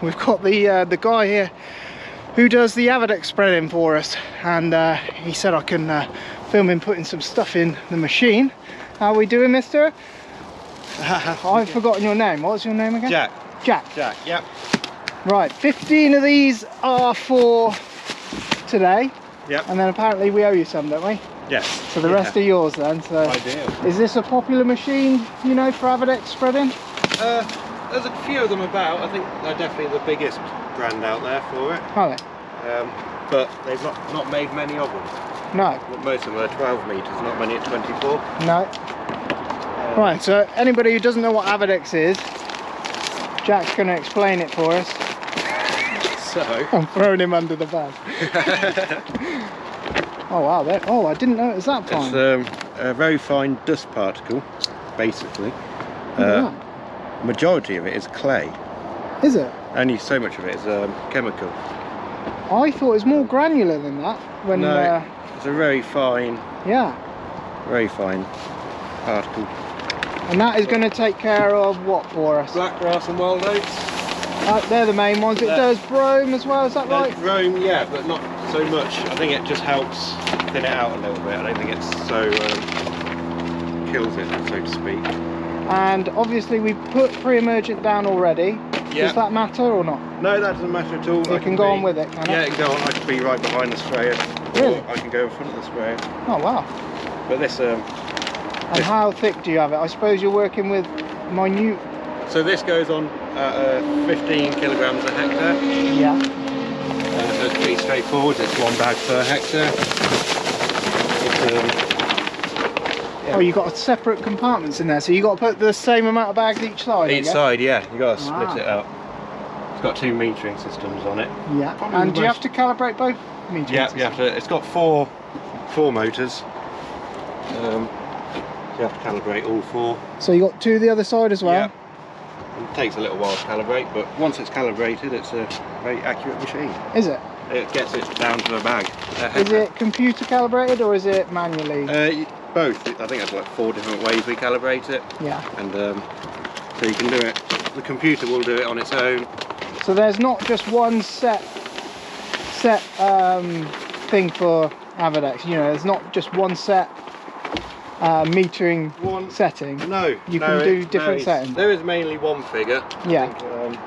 We've got the guy here who does the Avadex spreading for us, and he said I can film him putting some stuff in the machine. How are we doing, mister? I've forgotten your name. What's your name again? Jack. Jack. Jack, yep. Right, 15 of these are for today. Yep. And then apparently we owe you some, don't we? Yes. So the rest are yours then. So Ideal. Is this a popular machine, you know, for Avadex spreading? There's a few of them about. I think they're definitely the biggest brand out there for it. Are they? But they've not made many of them. No. Most of them are 12 metres, not many at 24. No. Right, so anybody who doesn't know what Avadex is, Jack's going to explain it for us. So I'm throwing him under the bus. Oh wow, I didn't know it was that fine. It's a very fine dust particle, basically. Majority of it is clay. Is it? Only so much of it is chemical. I thought it was more granular than that. When, no, it's a very fine, very fine particle. And that is going to take care of what for us? Blackgrass and wild oats. They're the main ones. It does brome as well, is that right? Brome, yeah, but not so much. I think it just helps thin it out a little bit. I don't think it's so kills it, so to speak. And obviously we put pre-emergent down already. Yeah. Does that matter or not? No, that doesn't matter at all. It can go on with it, can it? Yeah, it can go on. I can be right behind the sprayer. Really? Or I can go in front of the sprayer. Oh wow. But this and how thick do you have it? I suppose you're working with minute. So this goes on 15 kilograms a hectare. Yeah. So it's pretty straightforward. It's 1 bag per hectare. Yeah. Oh, you got separate compartments in there, so you got to put the same amount of bags each side. Each side, yeah. You got to split it out. It's got 2 metering systems on it. Yeah. Probably and do you have to calibrate both metering? Yeah, you have to. It's got four motors. You have to calibrate all 4. So you got 2 the other side as well? Yeah. It takes a little while to calibrate, but once it's calibrated, it's a very accurate machine. Is it? It gets it down to the bag. Is it computer calibrated or is it manually? Both. I think there's like 4 different ways we calibrate it. Yeah. And so you can do it. The computer will do it on its own. So there's not just one set thing for Avadex. You know, there's not just one set metering setting. No, you can do different settings. There is mainly one figure. Yeah. I think,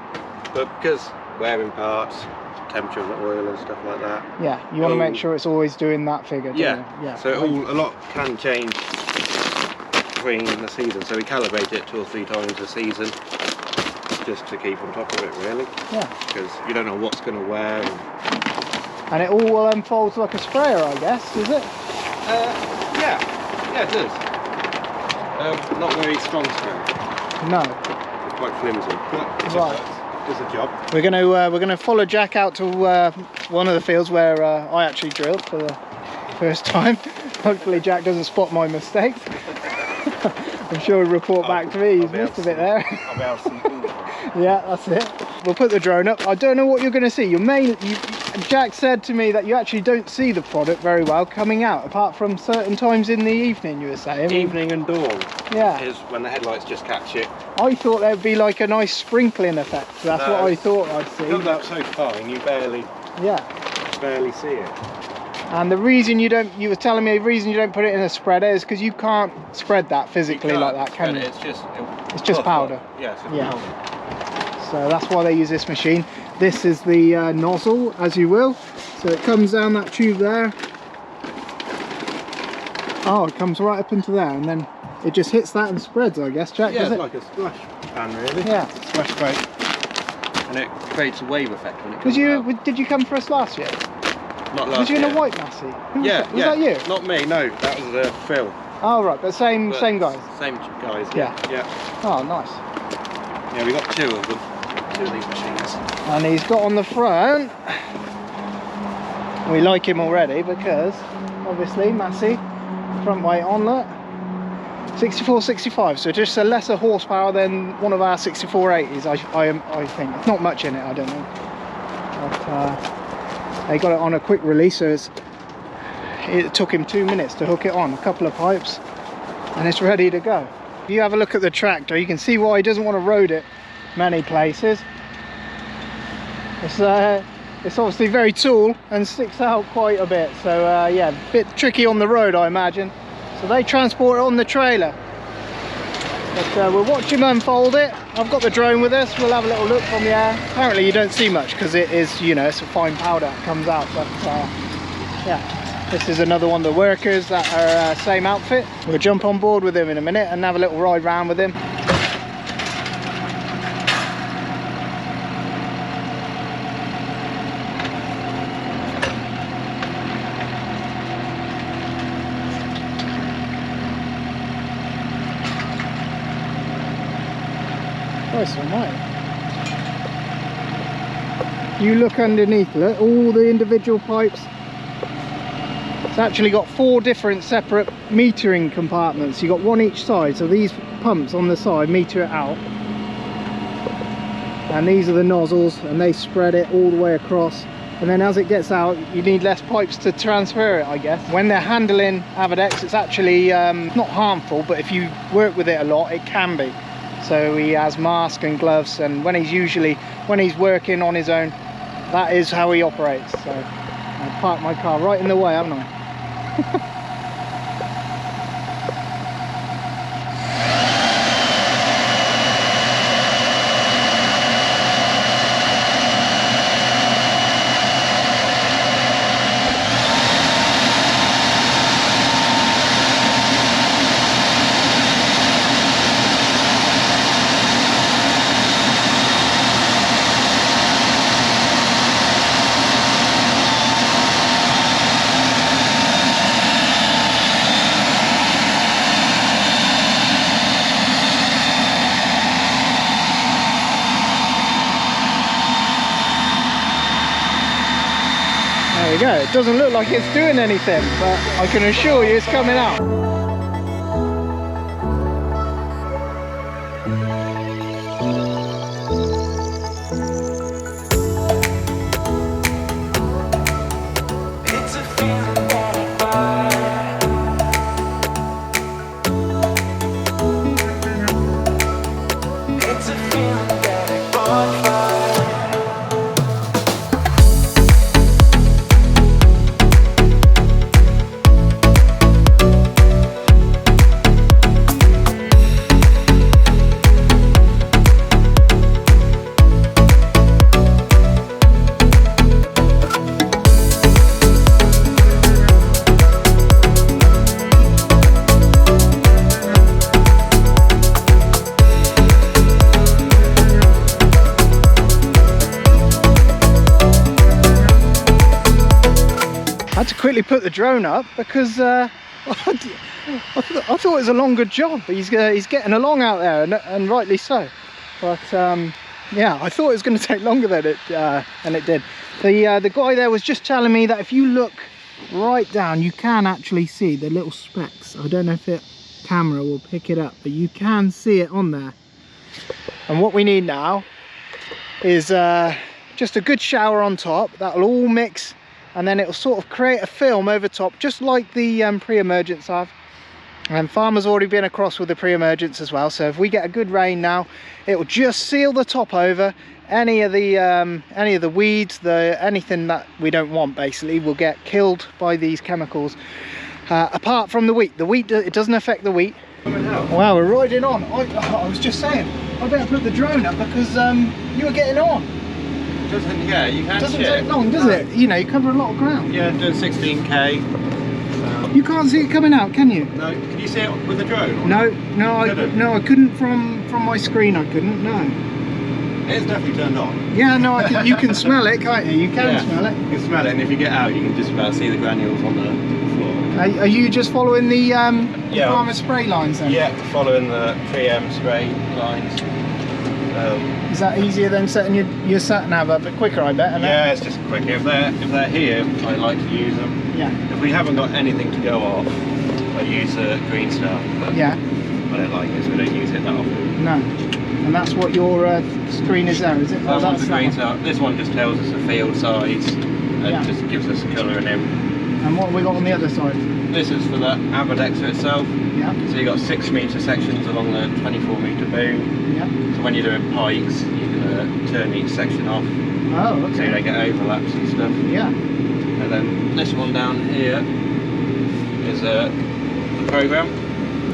but because wearing parts, temperature of the oil and stuff like that. Yeah, you want to make sure it's always doing that figure. Yeah. Yeah. So a lot can change between the season. So we calibrate it 2 or 3 times a season, just to keep on top of it, really. Yeah. Because you don't know what's going to wear. And it all unfolds like a sprayer, I guess, is it? Yeah. Yeah, it does. Not very strong sprayer. No. It's quite flimsy. But right. Does the job. We're gonna follow Jack out to one of the fields where I actually drilled for the first time. Hopefully Jack doesn't spot my mistakes. I'm sure he'll report back to me. He's missed a bit there. I'll be able to see all of them. Yeah, that's it. We'll put the drone up. I don't know what you're going to see. Jack said to me that you actually don't see the product very well coming out, apart from certain times in the evening, you were saying. Evening and dawn. Yeah. Is when the headlights just catch it. I thought there'd be like a nice sprinkling effect. That's what I thought I'd see. It comes out so fine, you barely see it. And the reason you were telling me the reason you don't put it in a spreader is because you can't spread that physically like that, can you? It's just powder. Yeah, it's powder. So that's why they use this machine. This is the nozzle, as you will. So it comes down that tube there. Oh, it comes right up into there, and then it just hits that and spreads, I guess, Jack, does it? Yeah, it's like a splash pan, really. Yeah. Splash spray. And it creates a wave effect when it comes out. Did you come for us last year? Not last year. Was you in a white massey? Was that you? Not me, no. That was Phil. Oh, right, but same guys? Same guys, yeah. Oh, nice. Yeah, we got 2 of them. 2 of these machines. And he's got on the front, we like him already because obviously Massey, front weight on, look, 6465, so just a lesser horsepower than one of our 6480s. I think it's not much in it, I don't know, but they got it on a quick release, so it took him 2 minutes to hook it on, a couple of pipes, and it's ready to go. If you have a look at the tractor, you can see why he doesn't want to road it many places. It's obviously very tall and sticks out quite a bit, so yeah, a bit tricky on the road, I imagine. So they transport it on the trailer. But we'll watch him unfold it. I've got the drone with us, we'll have a little look from the air. Apparently you don't see much because it is, you know, it's a fine powder that comes out, but yeah, this is another one of the workers that are same outfit. We'll jump on board with him in a minute and have a little ride round with him. Christ almighty. You look underneath, look, all the individual pipes. It's actually got 4 different separate metering compartments. You've got one each side, so these pumps on the side meter it out. And these are the nozzles, and they spread it all the way across. And then as it gets out, you need less pipes to transfer it, I guess. When they're handling Avadex, it's actually not harmful, but if you work with it a lot, it can be. So he has mask and gloves, and when he's working on his own, that is how he operates. So I parked my car right in the way, haven't I? There we go. It doesn't look like it's doing anything, but I can assure you it's coming out. I had to quickly put the drone up because I thought it was a longer job. He's getting along out there, and rightly so. But yeah, I thought it was going to take longer than it did. The guy there was just telling me that if you look right down, you can actually see the little specks. I don't know if the camera will pick it up, but you can see it on there. And what we need now is just a good shower on top. That'll all mix, and then it'll sort of create a film over top, just like the pre-emergence have. And farmer's already been across with the pre-emergence as well, so if we get a good rain now, it will just seal the top over. Any of the weeds, anything that we don't want basically will get killed by these chemicals. Apart from the wheat, it doesn't affect the wheat. Wow, we're riding on. I was just saying, I better put the drone up because you were getting on. Yeah, you can. Doesn't take long, does it? You know, you cover a lot of ground. Yeah, doing 16k. You can't see it coming out, can you? No, can you see it with the drone? No, I couldn't from my screen. I couldn't. No. It's definitely turned on. Yeah, no, you can smell it, can't you? You can smell it. You can smell it, and if you get out, you can just about see the granules on the floor. Are you just following the farmer spray lines then? Yeah, following the 3M spray lines. Is that easier than setting your sat nav a bit quicker, I bet? Yeah, it's just quicker. If they're here, I like to use them. Yeah. If we haven't got anything to go off, I use the green stuff. Yeah. I don't like it, so we don't use it that often. No. And that's what your screen is there, is it? That one's the green stuff. This one just tells us the field size and just gives us colour in it. And what have we got on the other side? This is for the Avadex itself. Yeah. So you've got 6 metre sections along the 24 metre boom. Yeah. So when you're doing pikes, you can turn each section off. Oh, okay. So you don't get overlaps and stuff. Yeah. And then this one down here is the program.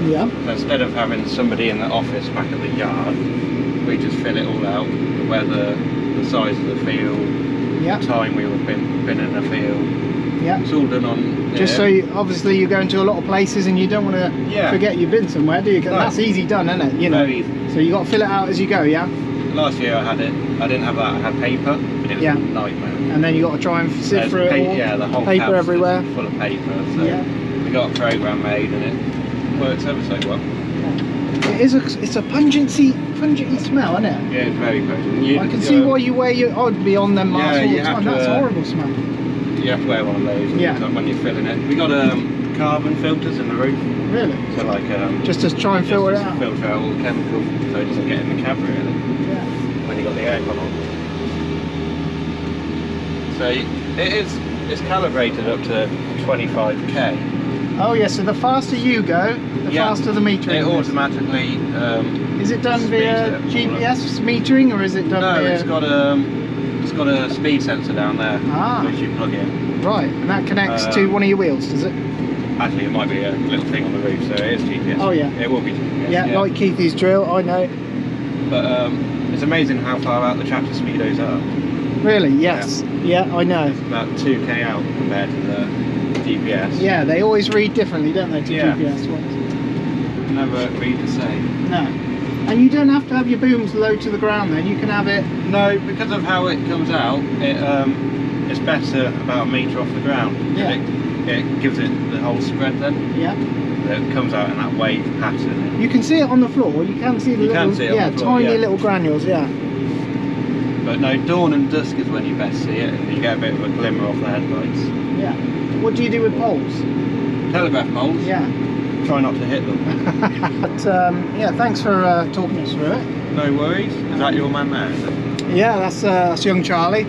Yeah. So instead of having somebody in the office back at the yard, we just fill it all out. The weather, the size of the field, Yeah. the time we were been in the field. Yeah. It's all done on Just so you, obviously you're going to a lot of places and you don't want to forget you've been somewhere, do you? No. That's easy done, isn't it? You know. Very easy. So you got to fill it out as you go, yeah. Last year I had it. I didn't have that. I had paper, but it was a nightmare. And then you got to try and sift through it all. Yeah, the whole paper cab's everywhere. just full of paper. So we got a program made, and it works ever so well. It is it's a pungent smell, isn't it? Yeah, it's very pungent. I can see why you wear your. I'd be on them masks all the time. That's a horrible smell. You have to wear one of those when you're filling it. We got carbon filters in the roof. Really? So like just to try and filter it out. Filter out all the chemical, so it doesn't get in the cab really. Yeah. When you got the aircon on. So it's calibrated up to 25k. Oh yeah, so the faster you go, the faster the metering. It automatically. Is it done via GPS metering, or is it done via? No, it's got a speed sensor down there, which you plug in. Right, and that connects to one of your wheels, does it? Actually, it might be a little thing on the roof, so it is GPS. Oh yeah. It will be GPS. Yeah, like Keithy's drill, I know. But it's amazing how far out the tractor speedos are. Really? Yes. Yeah, I know. It's about 2k out compared to the GPS. Yeah, they always read differently, don't they, to GPS ones? Never read the same. No. And you don't have to have your booms low to the ground then, you can have it... No, because of how it comes out, it's better about a metre off the ground. Yeah. It gives it the whole spread then. Yeah. It comes out in that wave pattern. You can see it on the floor, you can see the tiny little granules, yeah. But no, dawn and dusk is when you best see it, and you get a bit of a glimmer off the headlights. Yeah. What do you do with poles? Telegraph poles? Yeah. Try not to hit them. But yeah, thanks for talking us through it. No worries. Is that your man there, is it? Yeah, that's young Charlie.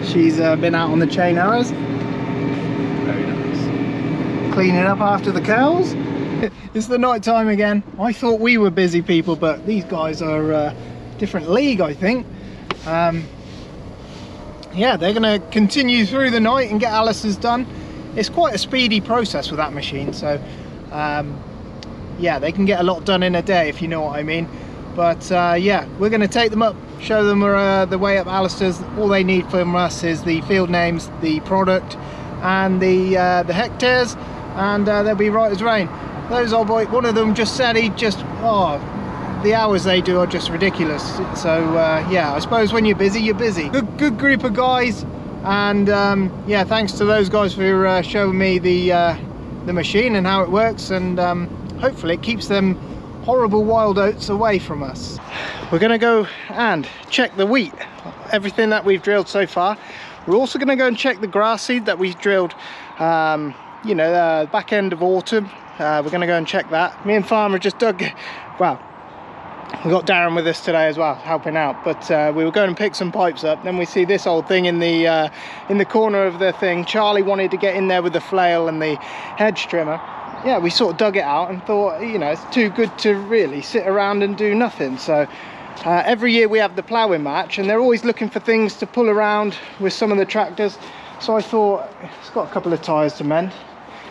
She's been out on the chain arrows. Very nice. Cleaning up after the cows. It's the night time again. I thought we were busy people, but these guys are a different league, I think. Yeah, they're going to continue through the night and get Alice's done. It's quite a speedy process with that machine, so yeah, they can get a lot done in a day, if you know what I mean. But yeah, we're going to take them up, show them the way up Alistair's. All they need from us is the field names, the product, and the hectares, and they'll be right as rain. Those old boys, one of them just said he just, the hours they do are just ridiculous. So yeah, I suppose when you're busy, you're busy. Good group of guys, and yeah, thanks to those guys for showing me the machine and how it works, and hopefully it keeps them horrible wild oats away from us. We're going to go and check the wheat, everything that we've drilled so far. We're also going to go and check the grass seed that we drilled, you know, back end of autumn. We're going to go and check that. Me and Farmer just dug, well, we got Darren with us today as well, helping out, but we were going to pick some pipes up. Then we see this old thing in the corner of the thing. Charlie wanted to get in there with the flail and the hedge trimmer. Yeah, we sort of dug it out and thought, you know, it's too good to really sit around and do nothing. So every year we have the ploughing match, and they're always looking for things to pull around with some of the tractors. So I thought, it's got a couple of tyres to mend.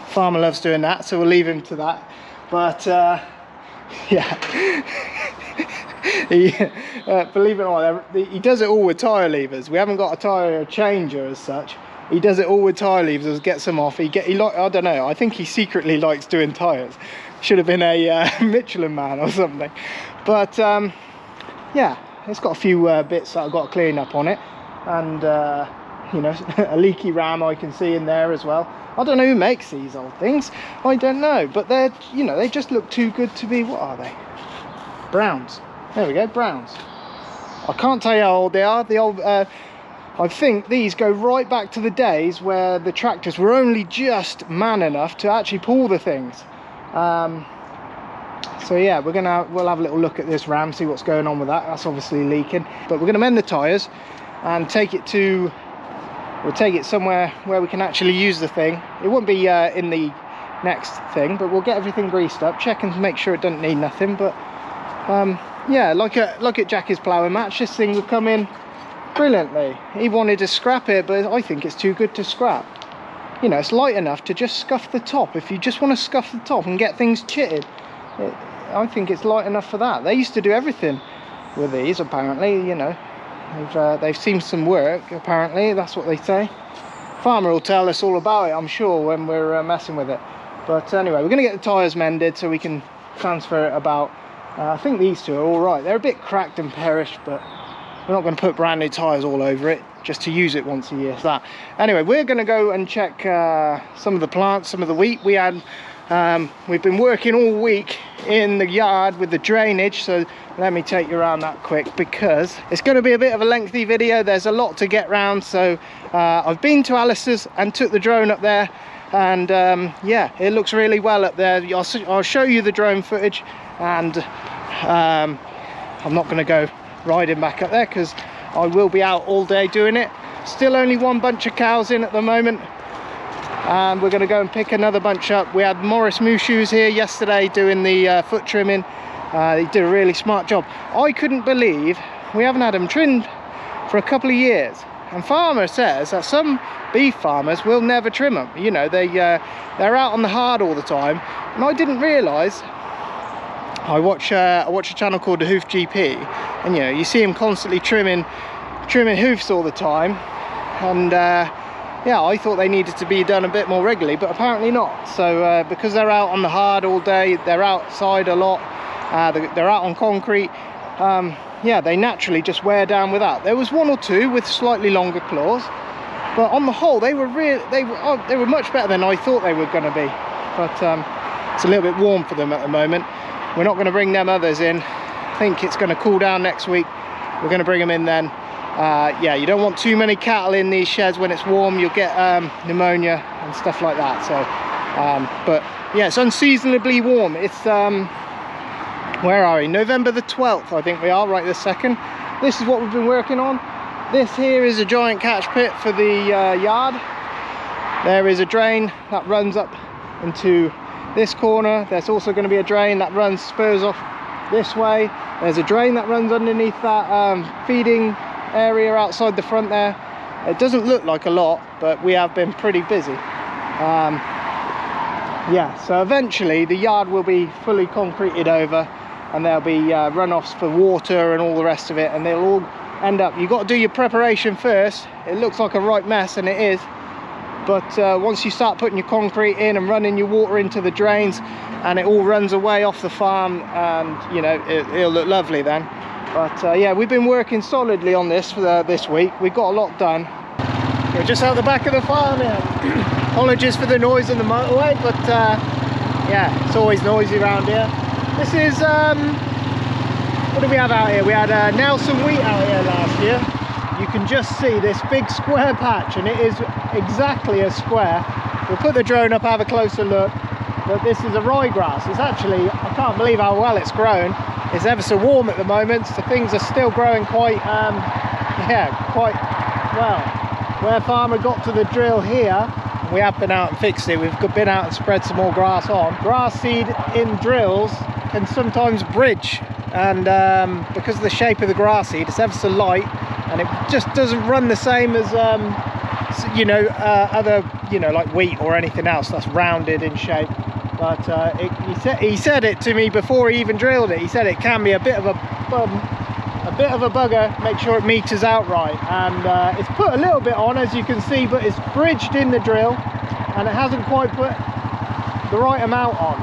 Farmer loves doing that, so we'll leave him to that. But yeah, believe it or not, he does it all with tyre levers. We haven't got a tyre changer as such. He does it all with tyre levers, gets them off. I don't know, I think he secretly likes doing tyres. Should have been a Michelin man or something. But yeah, it's got a few bits that I've got to clean up on it. And you know, a leaky ram I can see in there as well. I don't know who makes these old things. I don't know, but they're, you know, they just look too good to be, what are they? Browns. There we go, Browns. I can't tell you how old they are. The old, I think these go right back to the days where the tractors were only just man enough to actually pull the things. So yeah, we'll have a little look at this ram, see what's going on with that. That's obviously leaking, but we're going to mend the tyres and take it to, we'll take it somewhere where we can actually use the thing. It won't be in the next thing, but we'll get everything greased up, check and make sure it doesn't need nothing. But yeah, like at Jackie's ploughing match, this thing will come in brilliantly. He wanted to scrap it, but I think it's too good to scrap. You know, it's light enough to just scuff the top. If you just want to scuff the top and get things chitted, I think it's light enough for that. They used to do everything with these, apparently. You know, they've seen some work, apparently. That's what they say. Farmer will tell us all about it, I'm sure, when we're messing with it. But anyway, we're going to get the tyres mended so we can transfer it about. I think these two are all right. They're a bit cracked and perished, but we're not going to put brand new tyres all over it just to use it once a year. So that. Anyway, we're going to go and check some of the plants, some of the wheat. We've been working all week in the yard with the drainage, so let me take you around that quick because it's going to be a bit of a lengthy video. There's a lot to get round. So I've been to Alice's and took the drone up there, and yeah, it looks really well up there. I'll show you the drone footage, and I'm not going to go riding back up there because I will be out all day doing it. Still only one bunch of cows in at the moment, and we're going to go and pick another bunch up. We had Morris Mooshoes here yesterday doing the foot trimming. He did a really smart job. I couldn't believe we haven't had them trimmed for a couple of years, and farmer says that some beef farmers will never trim them. You know, they're out on the hard all the time, and I didn't realise. I watch a channel called The Hoof GP, and you know, you see him constantly trimming hoofs all the time, and yeah, I thought they needed to be done a bit more regularly, but apparently not. So because they're out on the hard all day, they're outside a lot, they're out on concrete, yeah, they naturally just wear down with that. There was one or two with slightly longer claws, but on the whole they were much better than I thought they were going to be. But it's a little bit warm for them at the moment. We're not going to bring them others in. I think it's going to cool down next week. We're going to bring them in then. Yeah, you don't want too many cattle in these sheds when it's warm. You'll get pneumonia and stuff like that. So but yeah, it's unseasonably warm. It's where are we? November the 12th, I think we are, right this second. This is what we've been working on. This here is a giant catch pit for the yard. There is a drain that runs up into this corner. There's also going to be a drain that spurs off this way. There's a drain that runs underneath that feeding area outside the front there. It doesn't look like a lot, but we have been pretty busy. Yeah, so eventually the yard will be fully concreted over, and there'll be runoffs for water and all the rest of it, and they'll all end up, you've got to do your preparation first. It looks like a right mess, and it is. But once you start putting your concrete in and running your water into the drains, and it all runs away off the farm, and you know, it'll look lovely then. But yeah, we've been working solidly on this for this week. We've got a lot done. We're just out the back of the farm here. Apologies for the noise in the motorway, but yeah, it's always noisy around here. This is what did we have out here? We had Nelson wheat out here last year. You can just see this big square patch, and it is exactly a square. We'll put the drone up, have a closer look. But this is a ryegrass. It's actually, I can't believe how well it's grown. It's ever so warm at the moment, so things are still growing quite, yeah, quite well. Where farmer got to the drill here, we have been out and fixed it. We've been out and spread some more grass on. Grass seed in drills can sometimes bridge, and because of the shape of the grass seed, it's ever so light, and it just doesn't run the same as you know, other, you know, like wheat or anything else that's rounded in shape. But he said it to me before he even drilled it. He said it can be a bit of a bugger. Make sure it meters out right, and it's put a little bit on, as you can see, but it's bridged in the drill, and it hasn't quite put the right amount on.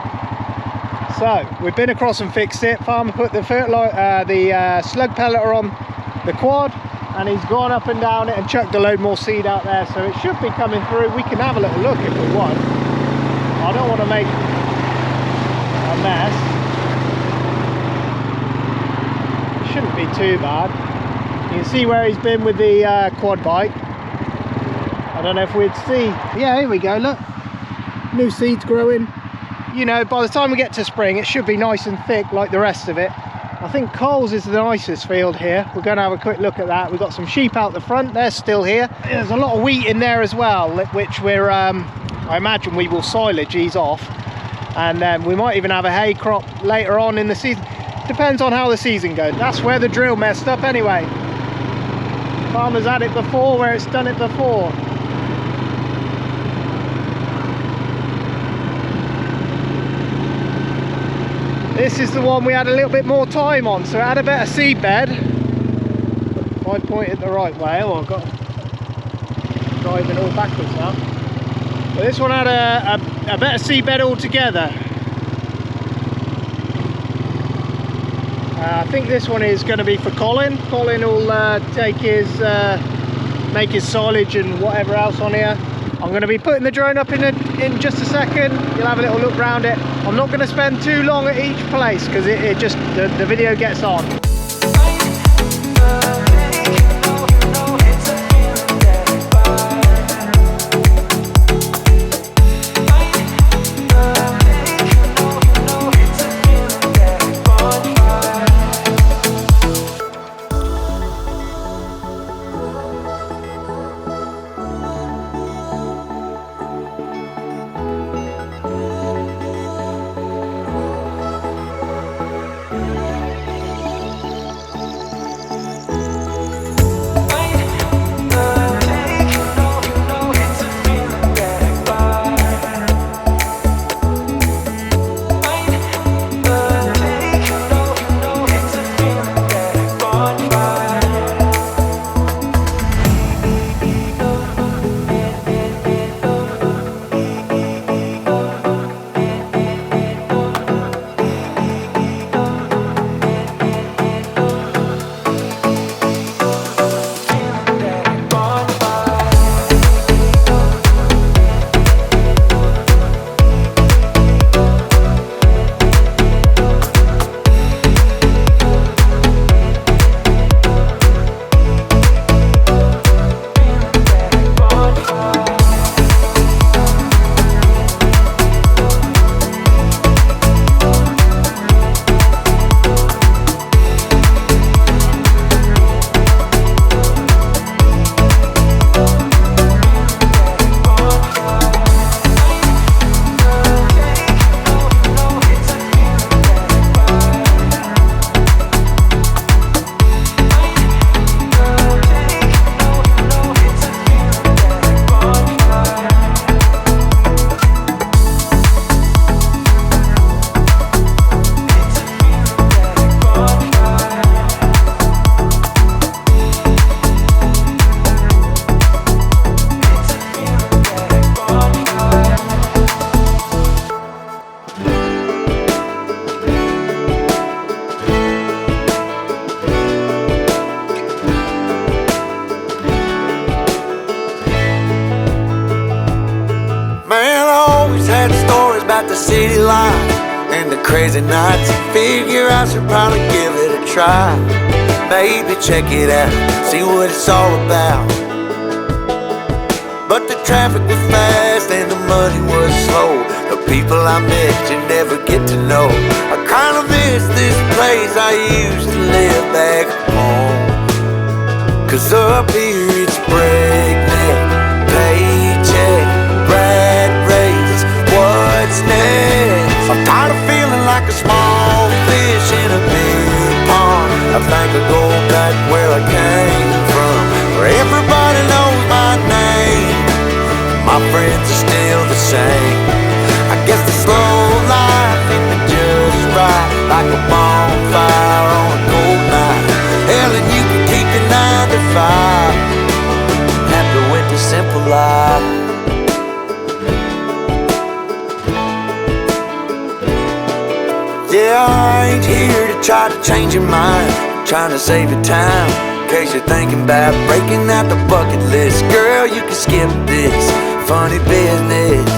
So we've been across and fixed it. Farmer put the slug pelleter on the quad, and he's gone up and down it and chucked a load more seed out there, so it should be coming through. We can have a little look if we want. I don't want to make a mess. It shouldn't be too bad. You can see where he's been with the quad bike. I don't know if we'd see. Yeah, here we go, look. New seeds growing. You know, by the time we get to spring, it should be nice and thick like the rest of it. I think Coles is the nicest field here. We're going to have a quick look at that. We've got some sheep out the front. They're still here. There's a lot of wheat in there as well, which we're, I imagine we will silage these off. And then we might even have a hay crop later on in the season. Depends on how the season goes. That's where the drill messed up anyway. Farmer's had it before where it's done it before. This is the one we had a little bit more time on, so it had a better seed bed. If I point it the right way, oh, I've got driving all backwards now. But this one had a better seed bed altogether. I think this one is going to be for Colin. Colin will take his, make his silage and whatever else on here. I'm going to be putting the drone up in just a second. You'll have a little look around it. I'm not going to spend too long at each place because it just, the video gets on. The city life and the crazy nights. Figure I should probably give it a try. Maybe check it out, see what it's all about. But the traffic was fast and the money was slow. The people I met you never get to know. I kinda miss this place I used to live back home. Cause up here it's breakneck, paycheck, rat race. What's next? I'm tired of feeling like a small fish in a big pond. I think I'll go back where I came from, where everybody knows my name. My friends are still the same. I guess the slow life hit me just right, like a bonfire on a cold night. Hell, and you can keep your 9 to 5. Happy with the simple life. Yeah, I ain't here to try to change your mind, trying to save your time, in case you're thinking about breaking out the bucket list. Girl, you can skip this funny business,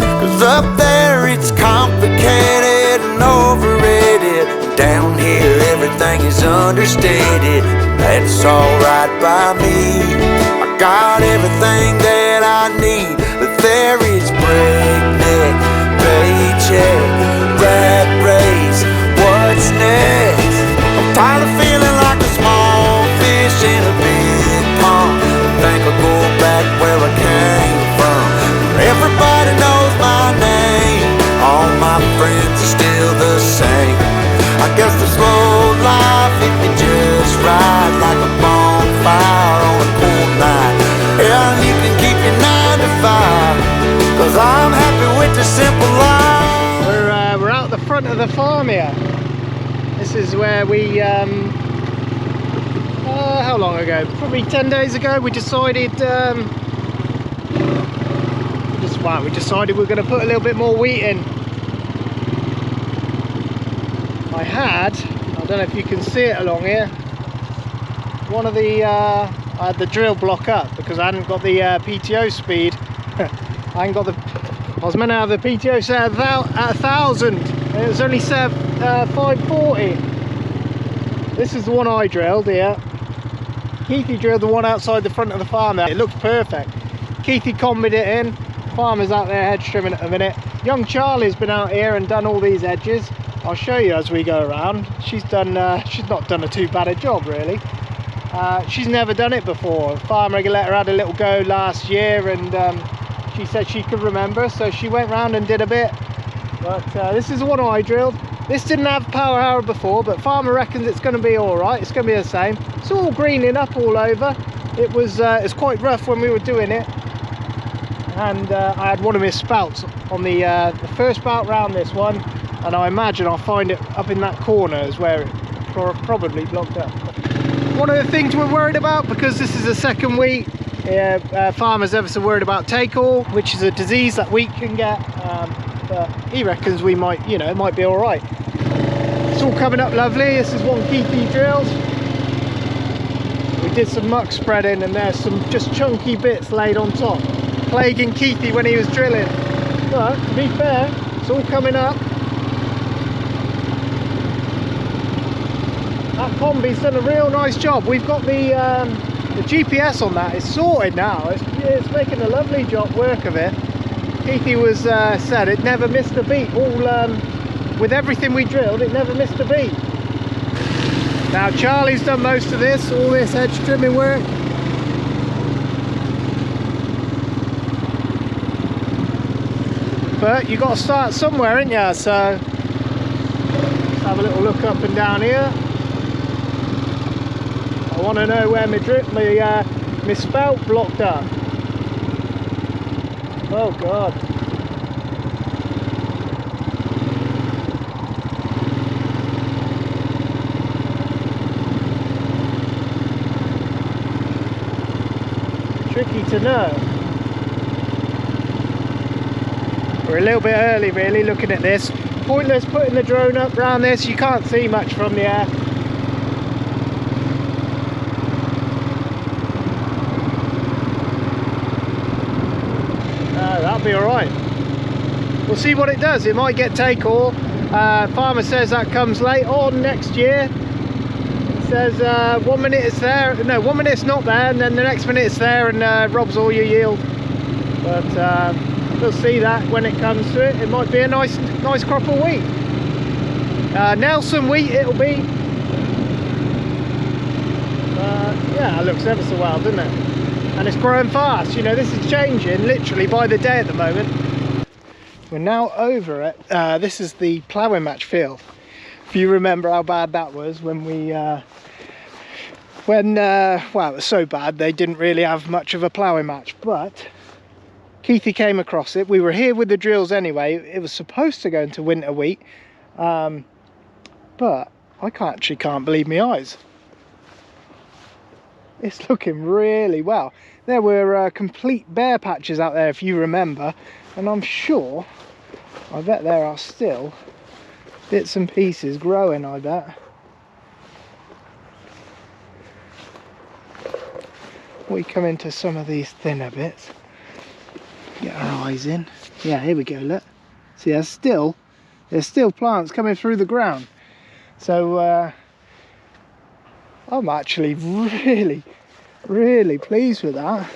cause up there it's complicated and overrated. Down here everything is understated. That's alright by me. I got everything that I need, but there is breakneck, paycheck, rat race. What's next? I'm tired of feeling like a small fish in a big pond. I think I'll go back where I came from, where everybody knows my name. All my friends are still the same. I guess the slow life hit me just right, like a bonfire a simple life. We're out the front of the farm here. This is where we, how long ago? Probably 10 days ago, we decided, we decided we're going to put a little bit more wheat in. I don't know if you can see it along here, one of the, I had the drill block up because I hadn't got the PTO speed. I was meant to have the PTO set at 1,000 and it was only set 540. This is the one I drilled here. Keithy drilled the one outside the front of the farm there. It looks perfect. Keithy combied it in. Farmer's out there hedge trimming at the minute. Young Charlie's been out here and done all these edges. I'll show you as we go around. She's not done a too bad a job really. She's never done it before. Farmer let her had a little go last year and she said she could remember, so she went round and did a bit. But this is the one I drilled. This didn't have power hour before, but Farmer reckons it's going to be all right. It's going to be the same. It's all greening up all over. It was quite rough when we were doing it. And I had one of my spouts on the first spout round this one, and I imagine I'll find it up in that corner is where it probably blocked up. One of the things we're worried about, because this is the second wheat, farmers ever so worried about take-all, which is a disease that wheat can get, but he reckons we might, it might be all right. It's all coming up lovely. This is one Keithy drilled. We did some muck spreading and there's some just chunky bits laid on top, plaguing Keithy when he was drilling. But to be fair, it's all coming up. That combi's done a real nice job. We've got the GPS on that. It's sorted now. It's making a lovely work of it. Keithy was said it never missed a beat. With everything we drilled, it never missed a beat. Now Charlie's done most of this, all this edge trimming work. But you got to start somewhere, ain't ya? So let's have a little look up and down here. I want to know where my spout blocked up. Oh God. Tricky to know. We're a little bit early really looking at this. Pointless putting the drone up around this, you can't see much from the air. That'll be alright. We'll see what it does. It might get take-all. Farmer says that comes late on next year. It says 1 minute it's there, no, 1 minute it's not there, and then the next minute it's there and robs all your yield. But we'll see that when it comes to it. It might be a nice crop of wheat. Nelson wheat it'll be. Yeah, it looks ever so well, doesn't it? And it's growing fast. This is changing literally by the day at the moment. We're now over it. This is the ploughing match field. If you remember how bad that was when we well, it was so bad they didn't really have much of a ploughing match, but Keithy came across it. We were here with the drills anyway. It was supposed to go into winter wheat, but I actually can't believe my eyes. It's looking really well. There were complete bare patches out there if you remember, and I'm sure, I bet there are still bits and pieces growing, I bet. We come into some of these thinner bits. Get our eyes in. Yeah, here we go, look. See, there's still plants coming through the ground. So I'm actually really pleased with that.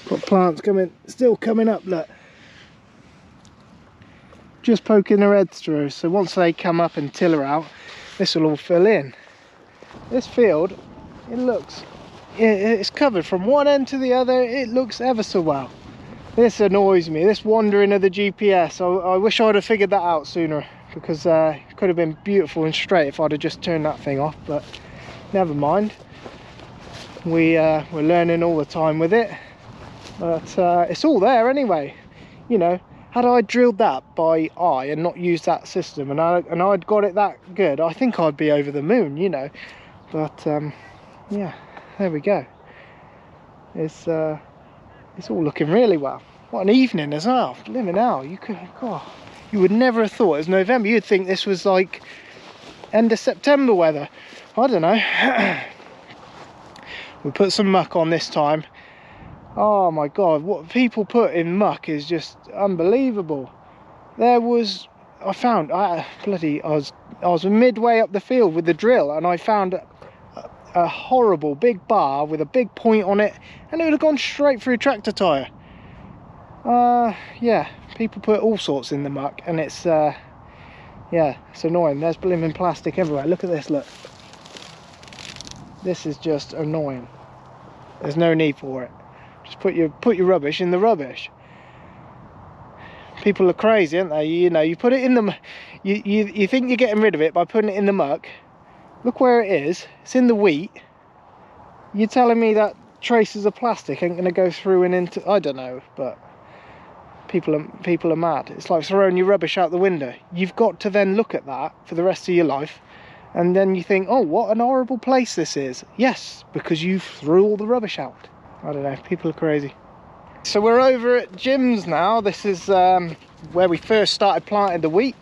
Got plants still coming up, look. Just poking their heads through. So once they come up and tiller out, this will all fill in. This field, it's covered from one end to the other. It looks ever so well. This annoys me, this wandering of the GPS. I wish I'd have figured that out sooner, because it could have been beautiful and straight if I'd have just turned that thing off, but never mind. We're learning all the time with it, but it's all there anyway. you know, had I drilled that by eye and not used that system, and I'd got it that good, I think I'd be over the moon, you know. But yeah, there we go. It's all looking really well. What an evening as well. Living out, you could, God, you would never have thought it was November. You'd think this was like end of September weather. I don't know. We put some muck on this time. Oh my God, what people put in muck is just unbelievable. There was, I was midway up the field with the drill, and I found a horrible big bar with a big point on it, and it would have gone straight through a tractor tyre. Yeah, people put all sorts in the muck, and it's yeah, it's annoying. There's blooming plastic everywhere. Look at this, look. This is just annoying. There's no need for it. Just put your rubbish in the rubbish. People are crazy, aren't they? You know, you put it in the, you think you're getting rid of it by putting it in the muck. Look where it is. It's in the wheat. You're telling me that traces of plastic ain't going to go through and into, I don't know, but people are mad. It's like throwing your rubbish out the window. You've got to then look at that for the rest of your life, and then you think, oh, what an horrible place this is. Yes, because you threw all the rubbish out. I don't know, people are crazy. So we're over at Jim's now. This is where we first started planting the wheat.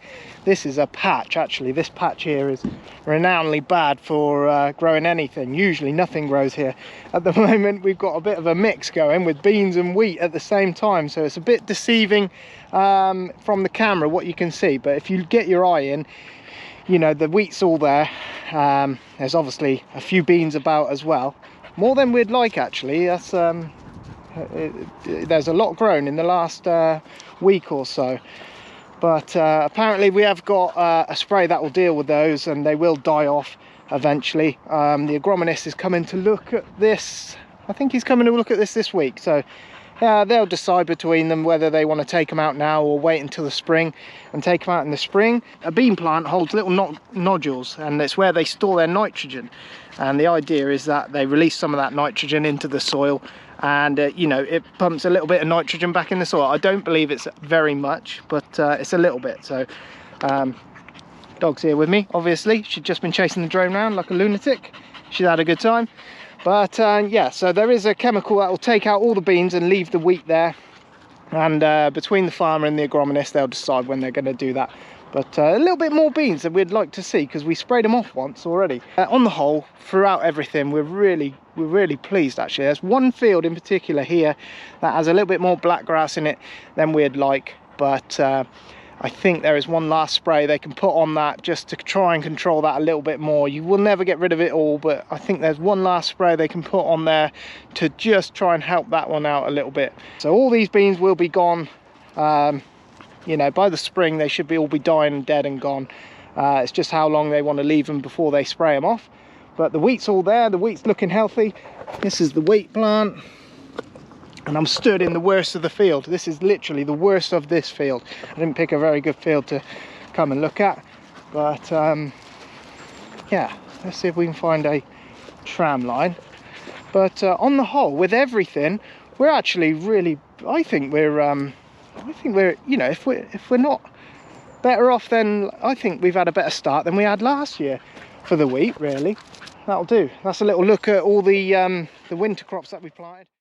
This is a patch, actually. This patch here is renownedly bad for growing anything. Usually nothing grows here. At the moment we've got a bit of a mix going with beans and wheat at the same time, so it's a bit deceiving from the camera what you can see, but if you get your eye in, you know, the wheat's all there. There's obviously a few beans about as well, more than we'd like actually. That's there's a lot grown in the last week or so, but apparently we have got a spray that will deal with those, and they will die off eventually. The agronomist is coming to look at this. I think he's coming to look at this week, so they'll decide between them whether they want to take them out now or wait until the spring and take them out in the spring. A bean plant holds little nodules, and it's where they store their nitrogen, and the idea is that they release some of that nitrogen into the soil, and you know, it pumps a little bit of nitrogen back in the soil. I don't believe it's very much, but it's a little bit. So dog's here with me, obviously. She's just been chasing the drone around like a lunatic. She's had a good time. But yeah, so there is a chemical that will take out all the beans and leave the wheat there, and between the farmer and the agronomist they'll decide when they're going to do that. But a little bit more beans than we'd like to see, because we sprayed them off once already. On the whole, throughout everything, we're really pleased actually. There's one field in particular here that has a little bit more black grass in it than we'd like, but I think there is one last spray they can put on that just to try and control that a little bit more. You will never get rid of it all, but I think there's one last spray they can put on there to just try and help that one out a little bit. So all these beans will be gone. You know, by the spring they should all be dying and dead and gone. It's just how long they want to leave them before they spray them off. But the wheat's all there. The wheat's looking healthy. This is the wheat plant. And I'm stood in the worst of the field. This is literally the worst of this field. I didn't pick a very good field to come and look at, but yeah, let's see if we can find a tram line. But on the whole, with everything, we're actually really, I think we're you know, if we're not better off, then I think we've had a better start than we had last year for the wheat. Really, that'll do. That's a little look at all the winter crops that we planted.